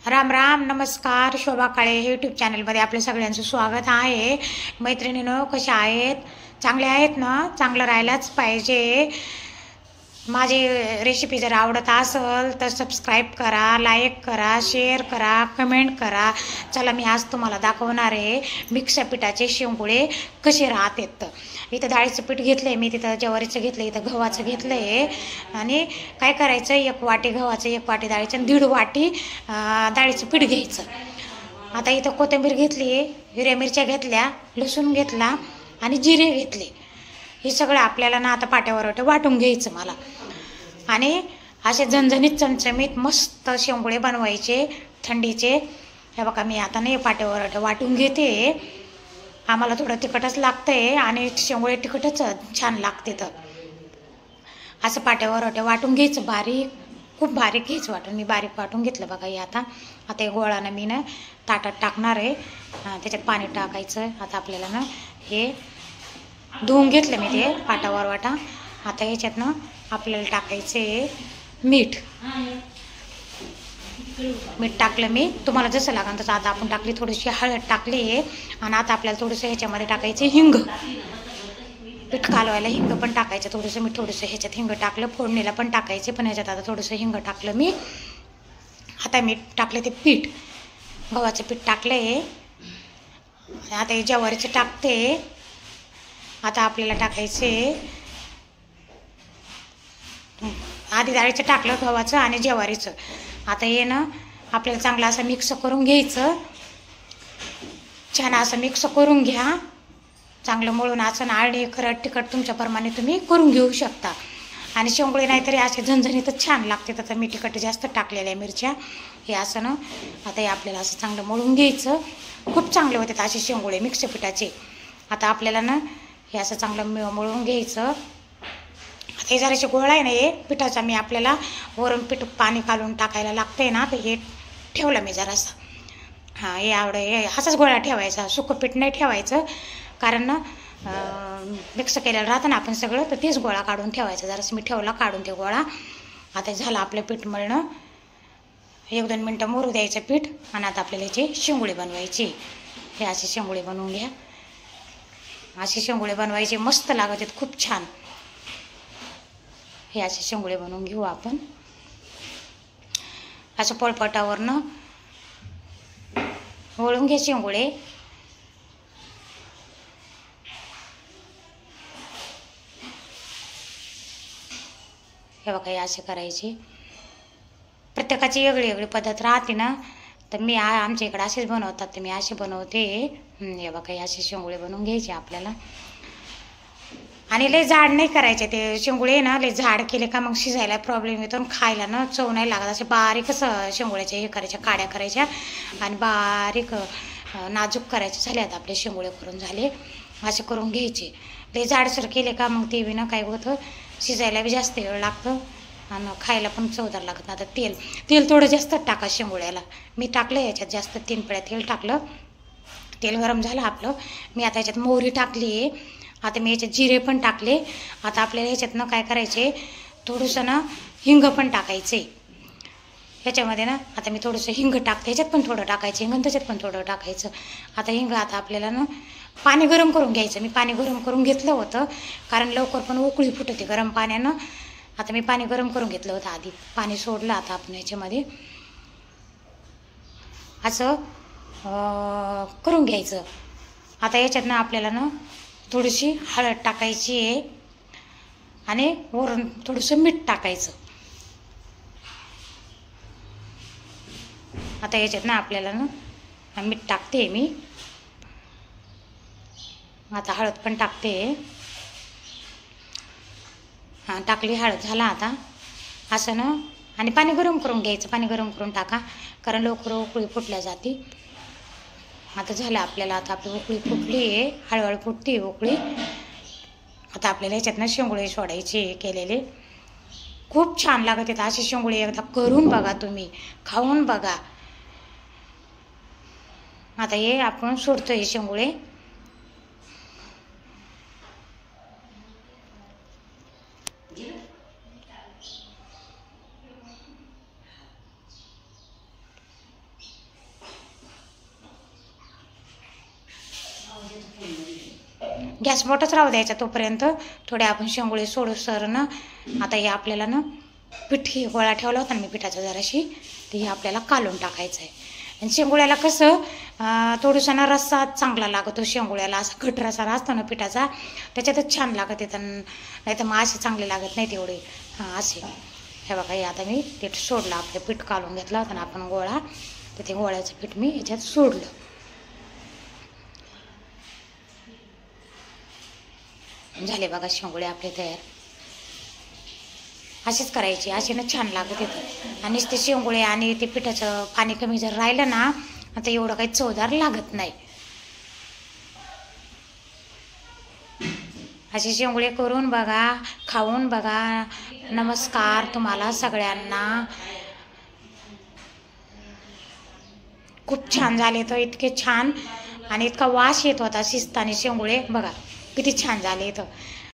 राम राम नमस्कार. शोभा काळे यूट्यूब चॅनलमध्ये आपल्या सगळ्यांचं स्वागत आहे. मैत्रिणींनो, कशा आहेत? चांगले आहेत ना? चांगलं राहायलाच पाहिजे. माझी रेसिपी जर आवडत असेल तर सबस्क्राईब करा, लाईक करा, शेअर करा, कमेंट करा. चला, मी आज तुम्हाला दाखवणार आहे मिक्स पिठाचे शेंगुळे कसे राहतात. इथं डाळीचं पीठ घेतलं आहे मी, तिथं ज्वारीचं घेतलं, इथं गव्हाचं घेतलं आहे. आणि काय करायचं, 1 वाटी गव्हाचं, 1 वाटी डाळीचं आणि 1.5 वाटी डाळीचं पीठ घ्यायचं. आता इथं कोथिंबीर घेतली, हिरव्या मिरच्या घेतल्या, लसूण घेतला आणि जिरे घेतले. हे सगळं आपल्याला ना आता पाट्यावर वाटून घ्यायचं मला. आणि असे झणझणीत चमचमीत मस्त शेंगुळे बनवायचे थंडीचे. हे बघा, मी आता नाही पाट्यावर वाटून घेते. आम्हाला थोडं तिखटच लागतंय आणि शेंगुळे तिखटच छान लागते. तर असं पाट्यावर वाटून घ्यायचं, बारीक, खूप बारीक घ्यायचं वाटून. मी बारीक वाटून घेतलं बघा. हे आता हे गोळानं मी ना ताटात टाकणार आहे. त्याच्यात पाणी टाकायचं. आता आपल्याला ना हे धुवून घेतलं मी ते पाटावर वाटा. आता ह्याच्यात ना आपल्याला टाकायचे मीठ. मीठ टाकलं मी, तुम्हाला जसं लागेल तसं. आता आपण टाकली थोडीशी हळद टाकली आहे. आणि आता आपल्याला थोडंसं ह्याच्यामध्ये टाकायचे हिंग. पीठ कालवायला हिंग पण टाकायचं थोडंसं. मी थोडंसं ह्याच्यात हिंग टाकलं. फोडणीला पण टाकायचे, पण ह्याच्यात आता थोडंसं हिंग टाकलं मी. आता मी टाकले ते पीठ, गव्हाचं पीठ टाकलं आहे. आता हे ज्वारीचं टाकते. आता आपल्याला टाकायचे, आधी डाळीचं टाकलं, गव्हाचं आणि ज्वारीचं. आता हे ना आपल्याला चांगलं असं मिक्स करून घ्यायचं. छान असं मिक्स करून घ्या, चांगलं मळून. असं आळणी खरट तिखट तुमच्याप्रमाणे तुम्ही करून घेऊ शकता. आणि शेंगुळे नाहीतरी असे झणझणीतच छान लागते. तर मी तिखट जास्त टाकलेल्या मिरच्या. हे असं ना आता हे आपल्याला असं चांगलं मळून घ्यायचं. खूप चांगले होते असे शेंगुळे मिक्स पिठाचे. आता आपल्याला ना हे असं चांगलं मळून घ्यायचं. हे जराशी गोळा आहे ना हे पिठाचा, मी आपल्याला वरून पीठ पाणी घालून टाकायला लागतंय ना, तर हे ठेवलं मी जरासं. हे हे असाच गोळा ठेवायचा, सुकं पीठ नाही ठेवायचं. कारण ना मिक्स केलेलं राहतं ना आपण सगळं, तर तेच गोळा काढून ठेवायचं. जरासं मी ठेवला काढून ते गोळा. आता झालं आपलं पीठ मळणं. 1-2 मिनटं मुरू द्यायचं पीठ. आणि आता आपल्याला याचे शेंगुळे बनवायचे. हे असे शेंगुळे बनवून घ्या. असे शेंगुळे बनवायचे, मस्त लागत आहेत, खूप छान. हे असे शेंगुळे बनवून घेऊ आपण. असं पळपटावरनं वळून घ्या शेंगुळे. हे बघा, हे असे करायचे. प्रत्येकाची वेगळी वेगळी पद्धत राहते ना, तर मी आमच्या इकडे असेच बनवतात, तर मी असे बनवते. हे बघा, हे असे शेंगुळे बनवून घ्यायचे आपल्याला. आणि लय जाड नाही करायचे ते शेंगुळे ना. लय जाड केले का मग शिजायला प्रॉब्लेम येतो आणि खायला ना चव नाही लागत. असे बारीकच शेंगुळ्याच्या हे करायच्या, काड्या करायच्या आणि बारीक नाजूक करायचे. झाले आता आपले शेंगुळे करून झाले. असे करून घ्यायचे. लय जाडसर केले का मग ते ना काय होतं, शिजायला बी जास्त वेळ लागतं आणि खायला पण चवदार लागत. आता तेल थोडं जास्त टाका शेंगुळ्याला. मी टाकलं याच्यात जास्त, 3 पळ्या तेल टाकलं. तेल गरम झालं आपलं. मी आता याच्यात मोहरी टाकली आहे. आता मी याच्यात जिरे पण टाकले. आता आपल्याला ह्याच्यातनं काय करायचे, थोडंसं ना हिंग पण टाकायचे ह्याच्यामध्ये ना. आता मी थोडंसं हिंग टाकते, ह्याच्यात पण थोडं टाकायचं हिंग, त्याच्यात पण थोडं टाकायचं. आता हिंग आता आपल्याला ना पाणी गरम करून घ्यायचं. मी पाणी गरम करून घेतलं होतं, कारण लवकर पण उकळी फुटते गरम पाण्यानं. आता मी पाणी गरम करून घेतलं होतं आधी. पाणी सोडलं आता आपण ह्याच्यामध्ये. असं करून घ्यायचं. आता याच्यात ना आपल्याला ना थोडीशी हळद टाकायची आहे आणि वरून थोडंसं मीठ टाकायचं. आता याच्यात ना आपल्याला ना मीठ टाकते मी. आता हळद पण टाकते. टाकली हळद. झाला आता असं ना. आणि पाणी गरम करून घ्यायचं. पाणी गरम करून टाका, कारण लवकर उकळी फुटल्या जाते. आता झालं आपल्याला. आता आपली उकळी फुटली आहे, हळूहळू फुटते उकळी. आता आपल्याला ह्याच्यात ना शेंगुळे सोडायचे केलेले. खूप छान लागत आहेत असे शेंगुळे. एकदा करून बघा तुम्ही, खाऊन बघा. आता हे आपण सोडतोय शेंगुळे. गॅस मोठंच राहू द्यायचा तोपर्यंत. थोडे आपण शेंगुळे सोडू सर ना. आता हे आपल्याला ना पीठ गोळा ठेवला होता ना मी पिठाचा जराशी, ते हे आपल्याला कालून टाकायचं आहे. आणि शेंगुळ्याला कसं थोडंसं ना रस्सा चांगला लागतो शेंगुळ्याला, असा घट रस्सा असतो ना पिठाचा, त्याच्यातच छान लागत येतं. नाही तर मग असे चांगले लागत नाही तेवढे. असे हे बघा, हे आता मी पीठ सोडलं. आपलं पीठ कालून घेतला होता ना आपण गोळा, तर ते गोळ्याचं पीठ मी याच्यात सोडलं. झाले बघा शेंगुळे आपले तयार. असेच करायचे, असे ना छान लागत येतं. आणि ते शेंगुळे आणि ते पिठाचं पाणी कमी जर राहिलं ना, आता एवढं काही चवदार लागत नाही. असे शेंगुळे करून बघा, खाऊन बघा. नमस्कार तुम्हाला सगळ्यांना. खूप छान झाले तर, इतके छान आणि इतका वास येत होता शिजताना शेंगुळे. बघा किती छान झाले तर.